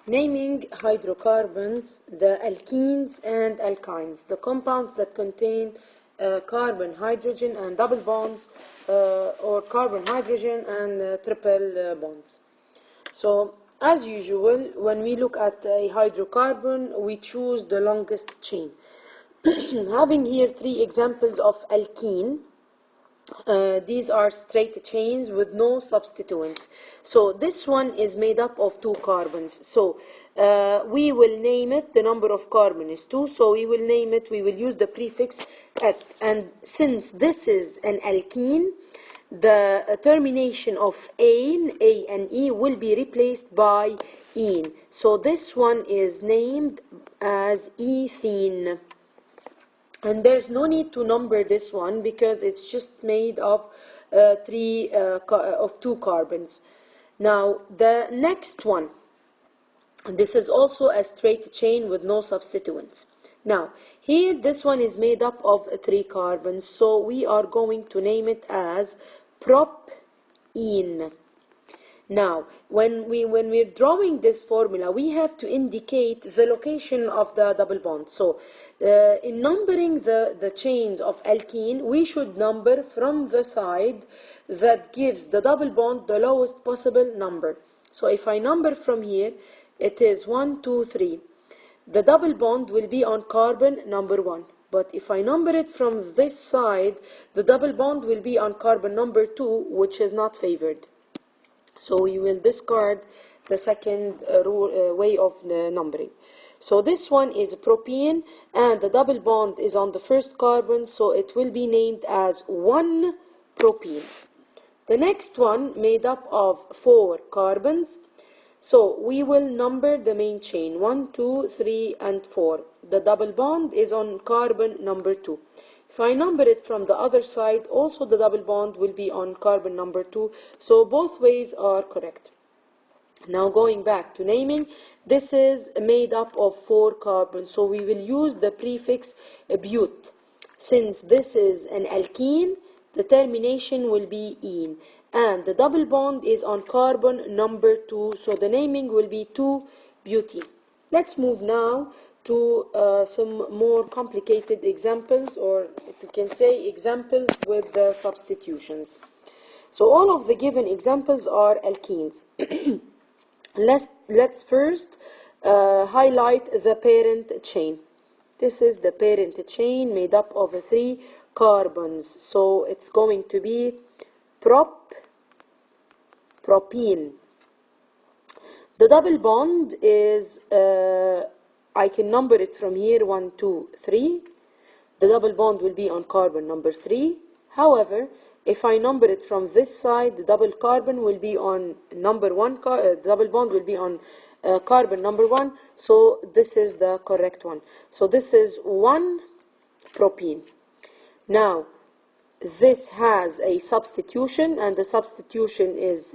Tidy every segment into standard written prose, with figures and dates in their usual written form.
Naming hydrocarbons, the alkenes and alkynes, the compounds that contain carbon, hydrogen, and double bonds, or carbon, hydrogen, and triple bonds. So, as usual, when we look at a hydrocarbon, we choose the longest chain. Having here three examples of alkene. These are straight chains with no substituents. So this one is made up of two carbons. So we will name it, the number of carbon is 2, so we will name it, we will use the prefix at, and since this is an alkene, the termination of ane, A and E, will be replaced by ene. So this one is named as ethene. And there's no need to number this one because it's just made of two carbons. Now the next one, this is also a straight chain with no substituents. Now here this one is made up of 3 carbons, so we are going to name it as propene. Now, when we're drawing this formula, we have to indicate the location of the double bond. So, in numbering the chains of alkene, we should number from the side that gives the double bond the lowest possible number. So, if I number from here, it is 1, 2, 3. The double bond will be on carbon number 1. But if I number it from this side, the double bond will be on carbon number 2, which is not favored. So we will discard the second way of numbering. So this one is propene, and the double bond is on the first carbon, so it will be named as 1-propene. The next one made up of 4 carbons, so we will number the main chain 1, 2, 3, and 4. The double bond is on carbon number 2. If I number it from the other side, also the double bond will be on carbon number 2. So both ways are correct. Now going back to naming, this is made up of 4 carbons. So we will use the prefix but. Since this is an alkene, the termination will be ene. And the double bond is on carbon number 2. So the naming will be 2-butene. Let's move now to some more complicated examples, or if you can say examples with the substitutions. So all of the given examples are alkenes. Let's first highlight the parent chain. This is the parent chain made up of 3 carbons. So it's going to be propene. The double bond is I can number it from here 1, 2, 3. The double bond will be on carbon number 3. However, if I number it from this side, the double carbon will be on number 1. Double bond will be on carbon number 1. So this is the correct one. So this is 1-propene. Now this has a substitution, and the substitution is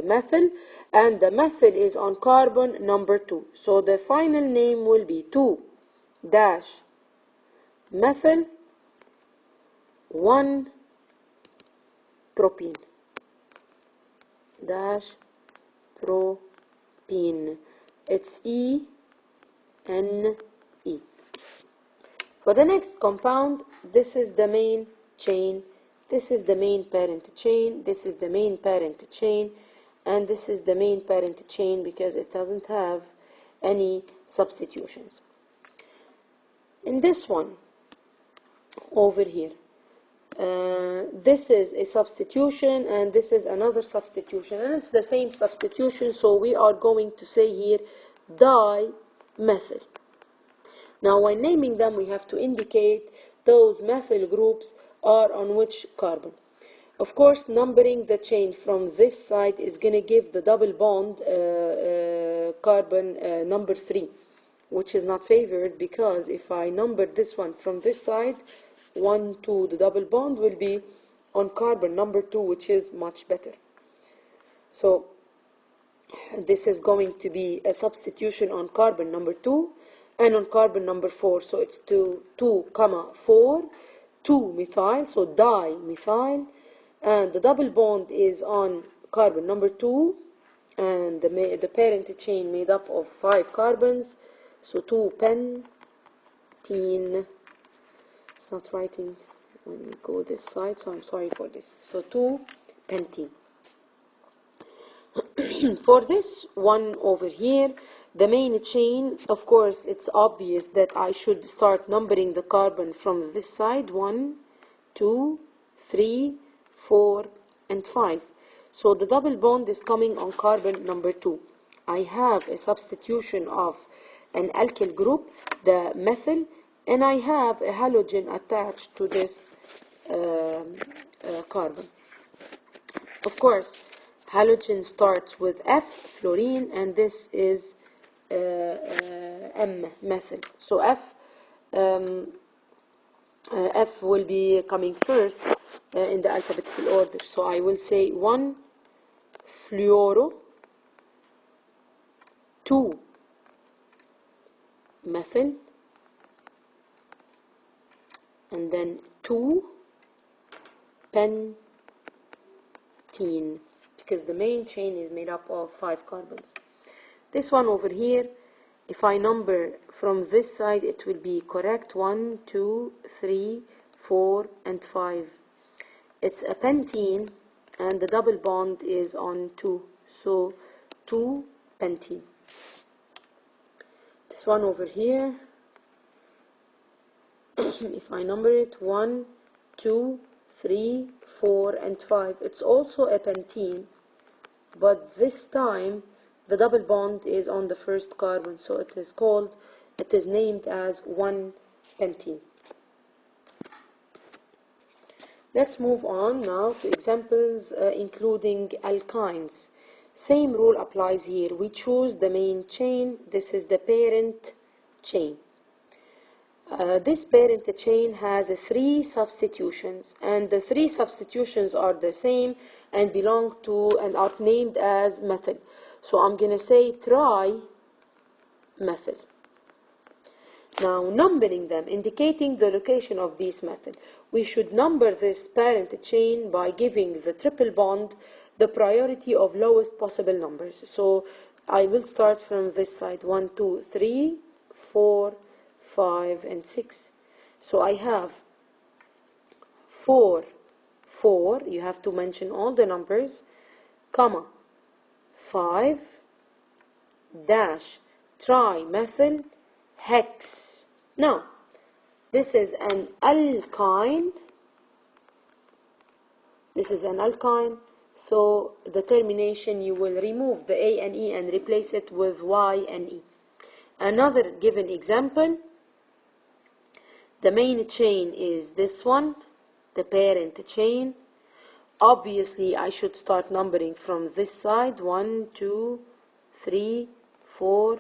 methyl, and the methyl is on carbon number 2. So the final name will be 2-methyl 1-propene propene. It's E-N-E. For the next compound, this is the main chain, this is the main parent chain, this is the main parent chain, and this is the main parent chain because it doesn't have any substitutions. In this one over here, this is a substitution and this is another substitution, and it's the same substitution, so we are going to say here dimethyl. Now when naming them, we have to indicate those methyl groups are on which carbon. Of course, numbering the chain from this side is going to give the double bond carbon number 3, which is not favored, because if I number this one from this side, 1, 2, the double bond will be on carbon number 2, which is much better. So this is going to be a substitution on carbon number 2 and on carbon number 4. So it's 2, 4, 2-methyl, so dimethyl, and the double bond is on carbon number 2 and the parent chain made up of 5 carbons, so 2-pentene. It's not writing when we go this side, so I'm sorry for this. So 2-pentene. For this one over here, the main chain, of course, it's obvious that I should start numbering the carbon from this side. 1, 2, 3, 4, and 5. So the double bond is coming on carbon number 2. I have a substitution of an alkyl group, the methyl, and I have a halogen attached to this carbon. Of course, halogen starts with F, fluorine, and this is M, methyl. So F will be coming first in the alphabetical order. So I will say 1 fluoro, 2 methyl, and then 2 pentene, because the main chain is made up of 5 carbons. This one over here, if I number from this side, it will be correct. 1, 2, 3, 4, and 5. It's a pentene, and the double bond is on 2, so 2-pentene. This one over here, if I number it, 1, 2, 3, 4, and 5, it's also a pentene, but this time the double bond is on the first carbon, so it is named as 1-pentene. Let's move on now to examples including alkynes. Same rule applies here. We choose the main chain. This is the parent chain. This parent chain has 3 substitutions, and the 3 substitutions are the same and belong to and are named as methyl. So I'm going to say tri-methyl. Now, numbering them, indicating the location of these methyl. We should number this parent chain by giving the triple bond the priority of lowest possible numbers. So I will start from this side. 1, 2, 3, 4, 5, and 6. So I have 4, 4. You have to mention all the numbers, comma, 5, dash, trimethyl, hex. Now, this is an alkyne. This is an alkyne. So the termination, you will remove the A and E and replace it with Y and E. Another given example, the main chain is this one, the parent chain. Obviously, I should start numbering from this side. 1, 2, 3, 4,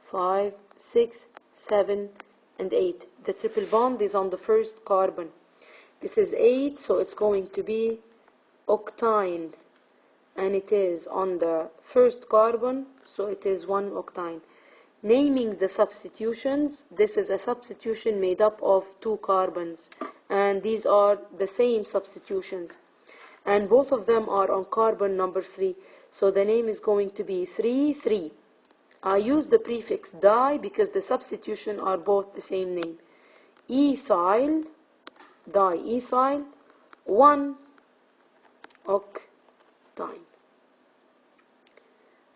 5, 6, 7, and 8. The triple bond is on the first carbon. This is 8, so it's going to be octyne, and it is on the first carbon, so it is 1-octyne. Naming the substitutions, this is a substitution made up of 2 carbons, and these are the same substitutions, and both of them are on carbon number 3, so the name is going to be 3,3. I use the prefix di because the substitution are both the same name. Ethyl, diethyl, 1-octyne.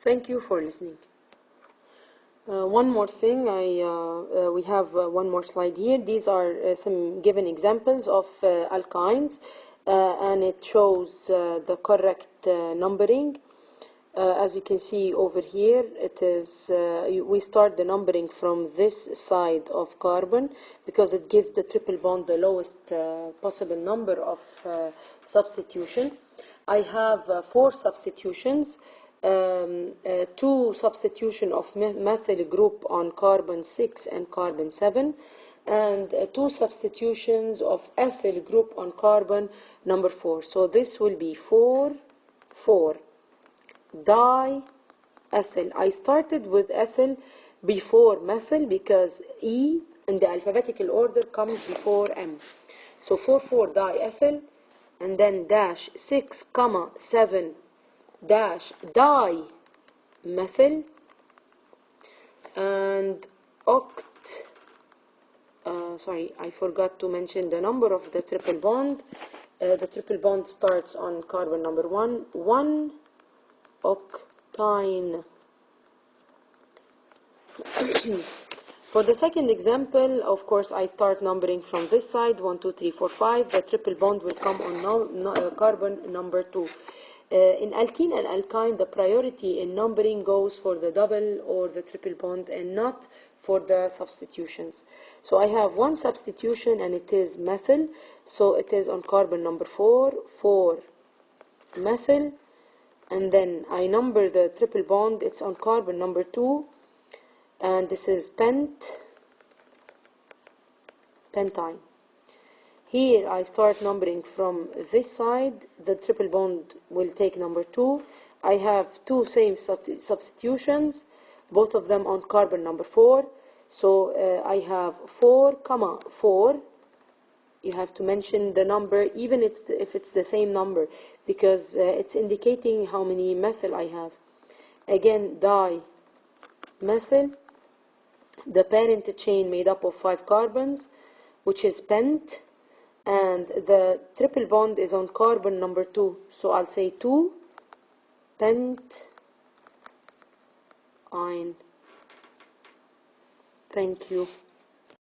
Thank you for listening. One more thing, we have one more slide here. These are some given examples of alkynes, and it shows the correct numbering. As you can see over here, it is we start the numbering from this side of carbon because it gives the triple bond the lowest possible number of substitution. I have 4 substitutions. 2 substitution of methyl group on carbon 6 and carbon 7, and 2 substitutions of ethyl group on carbon number 4. So this will be 4, 4. Diethyl. I started with ethyl before methyl because E in the alphabetical order comes before M. So 4, 4 diethyl, and then dash 6, 7 dash di methyl, and sorry, I forgot to mention the number of the triple bond. The triple bond starts on carbon number 1, 1 octyne. For the second example, of course, I start numbering from this side, 1, 2, 3, 4, 5. The triple bond will come on carbon number 2. In alkene and alkyne, the priority in numbering goes for the double or the triple bond and not for the substitutions. So I have one substitution and it is methyl. So it is on carbon number 4, 4 methyl. And then I number the triple bond, it's on carbon number 2. And this is pentyne. Here I start numbering from this side. The triple bond will take number 2. I have two same substitutions, both of them on carbon number 4. So I have 4, 4. You have to mention the number, even if it's the same number, because it's indicating how many methyl I have. Again, dimethyl. The parent chain made up of 5 carbons, which is pent, and the triple bond is on carbon number 2. So I'll say 2 pentyne. Thank you.